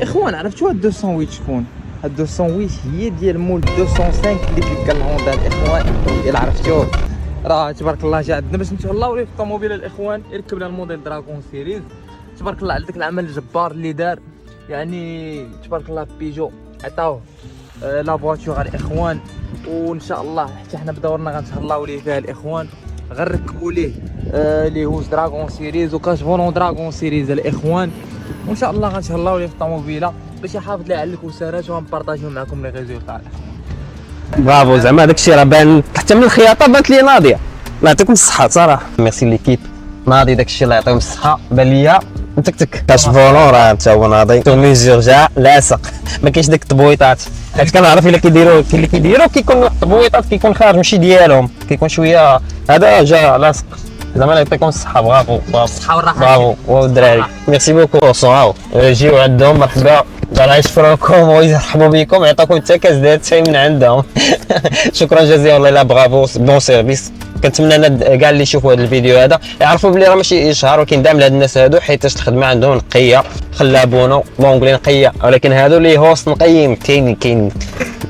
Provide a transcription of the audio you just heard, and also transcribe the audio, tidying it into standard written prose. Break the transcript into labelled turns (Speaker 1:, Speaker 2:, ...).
Speaker 1: اخوان عرفتوا هاد 208 شكون؟ هاد 208 هي ديال مول 205 اللي في الهوندا الاخوان، الا عرفتوه راه تبارك الله جا عندنا باش نتهلاو ليه في الطوموبيل الاخوان. ركبنا الموديل دراغون سيريز تبارك الله على داك العمل الجبار اللي دار، يعني تبارك الله بيجو عطاوه لا فواتور الاخوان، وان شاء الله حتى حنا بدورنا غنتهلاو ليه فيها الاخوان. غنركبوا ليه لي هوز دراغون سيريز وكاش فولون دراغون سيريز الاخوان، وان شاء الله غنتهلاو ليه في الطوموبيله باش يحافظ ليه على الكسارات وغنبارطاجيو معكم لي ريزولطا.
Speaker 2: برافو، زعما داكشي راه بان حتى من الخياطه بانت لي ناضيه. الله يعطيكم الصحه صراحه، ميرسي ليكيب ناضي، داكشي الله يعطيهم الصحه. بان ليا متكتك كاش فولون راه حتى هو ناضي، تو ميزور جا لاصق، ما كاينش داك التبويطات، حيت كنعرف الا كيديروا كيكون التبويطات كيكون خارج ماشي ديالهم، كيكون شويه هذا جا لاصق. زعما الله يعطيكم الصحه، برافو
Speaker 1: الصحه والراحه.
Speaker 2: برافو والدراري، ميرسي بوكو. صاو جيو عندهم مرحبا، الله يشكركم ويرحبوا بكم، يعطيكم حتى كاس ديال الشاي من عندهم. شكرا جزيلا والله، لا برافو بون سيرفيس. كنتمنى انا كاع اللي يشوفوا هذا الفيديو هذا يعرفوا بلي راه ماشي اشهار، ولكن دعم لهاد الناس هادو حيت الخدمه عندهم نقيه، خلابونو بونغلي نقيه، ولكن هادو اللي هوست نقيين كاين